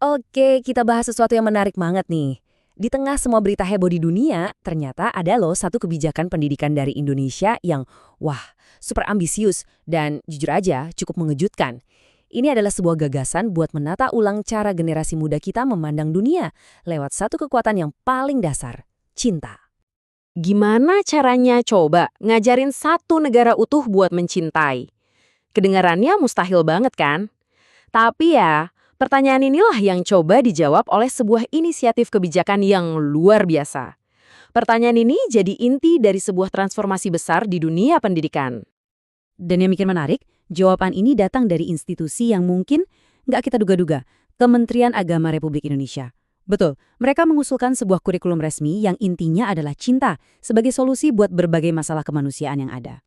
Oke, kita bahas sesuatu yang menarik banget nih. Di tengah semua berita heboh di dunia, ternyata ada loh satu kebijakan pendidikan dari Indonesia yang, wah, super ambisius dan jujur aja cukup mengejutkan. Ini adalah sebuah gagasan buat menata ulang cara generasi muda kita memandang dunia lewat satu kekuatan yang paling dasar, cinta. Gimana caranya coba ngajarin satu negara utuh buat mencintai? Kedengarannya mustahil banget kan? Tapi ya, pertanyaan inilah yang coba dijawab oleh sebuah inisiatif kebijakan yang luar biasa. Pertanyaan ini jadi inti dari sebuah transformasi besar di dunia pendidikan. Dan yang bikin menarik, jawaban ini datang dari institusi yang mungkin nggak kita duga-duga, Kementerian Agama Republik Indonesia. Betul, mereka mengusulkan sebuah kurikulum resmi yang intinya adalah cinta sebagai solusi buat berbagai masalah kemanusiaan yang ada.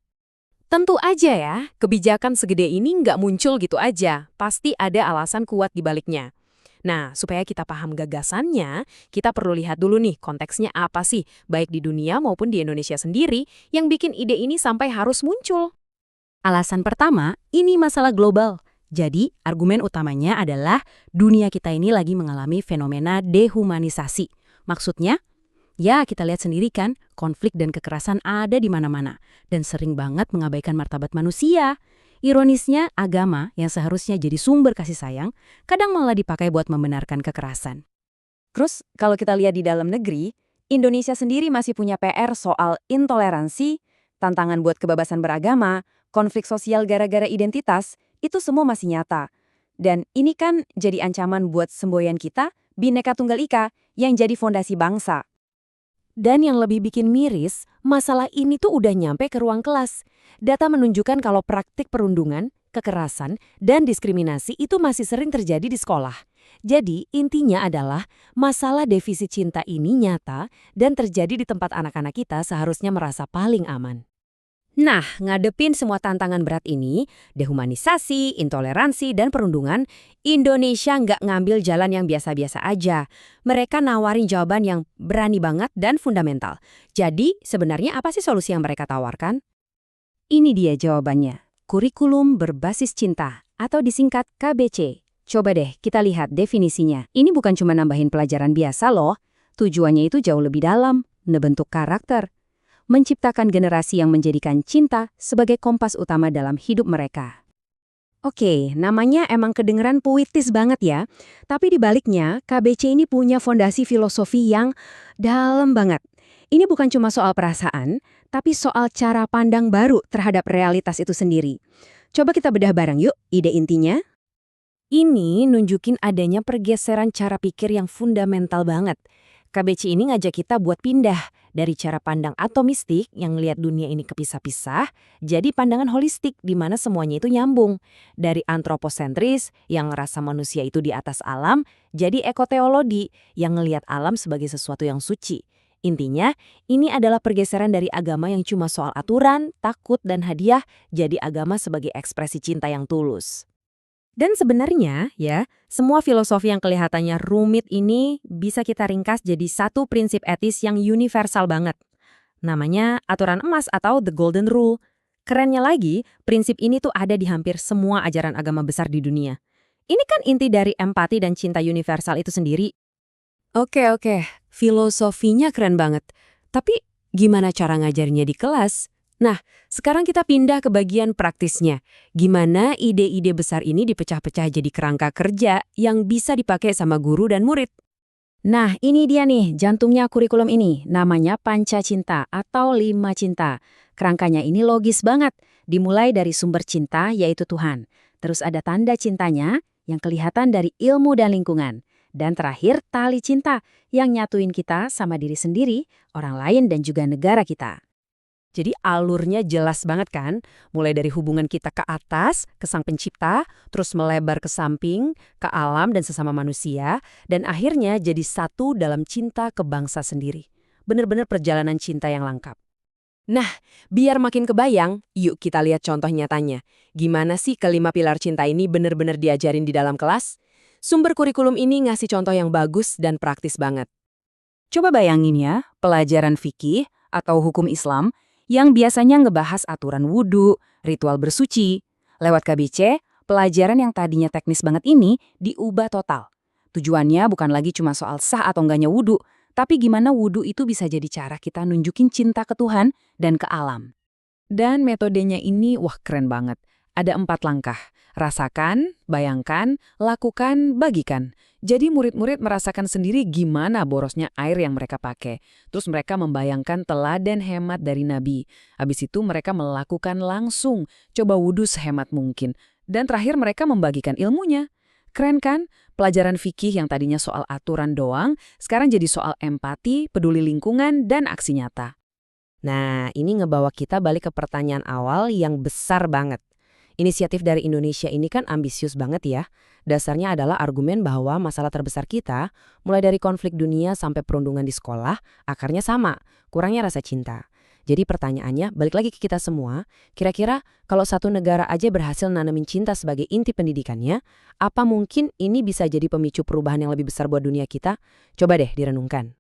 Tentu aja ya, kebijakan segede ini nggak muncul gitu aja. Pasti ada alasan kuat di baliknya. Nah, supaya kita paham gagasannya, kita perlu lihat dulu nih konteksnya apa sih, baik di dunia maupun di Indonesia sendiri, yang bikin ide ini sampai harus muncul. Alasan pertama, ini masalah global. Jadi, argumen utamanya adalah dunia kita ini lagi mengalami fenomena dehumanisasi. Maksudnya, ya kita lihat sendiri kan, konflik dan kekerasan ada di mana-mana. Dan sering banget mengabaikan martabat manusia. Ironisnya, agama yang seharusnya jadi sumber kasih sayang, kadang malah dipakai buat membenarkan kekerasan. Terus, kalau kita lihat di dalam negeri, Indonesia sendiri masih punya PR soal intoleransi, tantangan buat kebebasan beragama, konflik sosial gara-gara identitas, itu semua masih nyata. Dan ini kan jadi ancaman buat semboyan kita, Bhinneka Tunggal Ika, yang jadi fondasi bangsa. Dan yang lebih bikin miris, masalah ini tuh udah nyampe ke ruang kelas. Data menunjukkan kalau praktik perundungan, kekerasan, dan diskriminasi itu masih sering terjadi di sekolah. Jadi, intinya adalah masalah defisit cinta ini nyata dan terjadi di tempat anak-anak kita seharusnya merasa paling aman. Nah, ngadepin semua tantangan berat ini, dehumanisasi, intoleransi, dan perundungan, Indonesia nggak ngambil jalan yang biasa-biasa aja. Mereka nawarin jawaban yang berani banget dan fundamental. Jadi, sebenarnya apa sih solusi yang mereka tawarkan? Ini dia jawabannya, kurikulum berbasis cinta, atau disingkat KBC. Coba deh kita lihat definisinya. Ini bukan cuma nambahin pelajaran biasa loh. Tujuannya itu jauh lebih dalam, ngebentuk karakter. Menciptakan generasi yang menjadikan cinta sebagai kompas utama dalam hidup mereka. Oke, namanya emang kedengeran puitis banget ya, tapi di baliknya KBC ini punya fondasi filosofi yang dalam banget. Ini bukan cuma soal perasaan, tapi soal cara pandang baru terhadap realitas itu sendiri. Coba kita bedah bareng yuk, ide intinya. Ini nunjukin adanya pergeseran cara pikir yang fundamental banget. KBC ini ngajak kita buat pindah dari cara pandang atomistik yang ngelihat dunia ini kepisah-pisah, jadi pandangan holistik di mana semuanya itu nyambung. Dari antroposentris yang ngerasa manusia itu di atas alam, jadi ekoteologi yang ngelihat alam sebagai sesuatu yang suci. Intinya, ini adalah pergeseran dari agama yang cuma soal aturan, takut, dan hadiah, jadi agama sebagai ekspresi cinta yang tulus. Dan sebenarnya, ya, semua filosofi yang kelihatannya rumit ini bisa kita ringkas jadi satu prinsip etis yang universal banget. Namanya aturan emas atau the golden rule. Kerennya lagi, prinsip ini tuh ada di hampir semua ajaran agama besar di dunia. Ini kan inti dari empati dan cinta universal itu sendiri. Oke, filosofinya keren banget. Tapi gimana cara ngajarnya di kelas? Nah, sekarang kita pindah ke bagian praktisnya. Gimana ide-ide besar ini dipecah-pecah jadi kerangka kerja yang bisa dipakai sama guru dan murid? Nah, ini dia nih jantungnya kurikulum ini. Namanya Panca Cinta atau 5 Cinta. Kerangkanya ini logis banget. Dimulai dari sumber cinta yaitu Tuhan. Terus ada tanda cintanya yang kelihatan dari ilmu dan lingkungan. Dan terakhir tali cinta yang nyatuin kita sama diri sendiri, orang lain dan juga negara kita. Jadi alurnya jelas banget kan, mulai dari hubungan kita ke atas, ke sang pencipta, terus melebar ke samping, ke alam dan sesama manusia, dan akhirnya jadi satu dalam cinta ke bangsa sendiri. Bener-bener perjalanan cinta yang lengkap. Nah, biar makin kebayang, yuk kita lihat contoh nyatanya. Gimana sih kelima pilar cinta ini bener-bener diajarin di dalam kelas? Sumber kurikulum ini ngasih contoh yang bagus dan praktis banget. Coba bayangin ya, pelajaran fikih atau hukum Islam yang biasanya ngebahas aturan wudhu, ritual bersuci. Lewat KBC, pelajaran yang tadinya teknis banget ini diubah total. Tujuannya bukan lagi cuma soal sah atau enggaknya wudhu, tapi gimana wudhu itu bisa jadi cara kita nunjukin cinta ke Tuhan dan ke alam. Dan metodenya ini, wah keren banget. Ada 4 langkah. Rasakan, bayangkan, lakukan, bagikan. Jadi murid-murid merasakan sendiri gimana borosnya air yang mereka pakai. Terus mereka membayangkan teladan hemat dari Nabi. Habis itu mereka melakukan langsung, coba wudhu sehemat mungkin. Dan terakhir mereka membagikan ilmunya. Keren kan? Pelajaran fikih yang tadinya soal aturan doang, sekarang jadi soal empati, peduli lingkungan, dan aksi nyata. Nah, ini ngebawa kita balik ke pertanyaan awal yang besar banget. Inisiatif dari Indonesia ini kan ambisius banget ya. Dasarnya adalah argumen bahwa masalah terbesar kita, mulai dari konflik dunia sampai perundungan di sekolah, akarnya sama, kurangnya rasa cinta. Jadi pertanyaannya, balik lagi ke kita semua, kira-kira kalau satu negara aja berhasil nanamin cinta sebagai inti pendidikannya, apa mungkin ini bisa jadi pemicu perubahan yang lebih besar buat dunia kita? Coba deh direnungkan.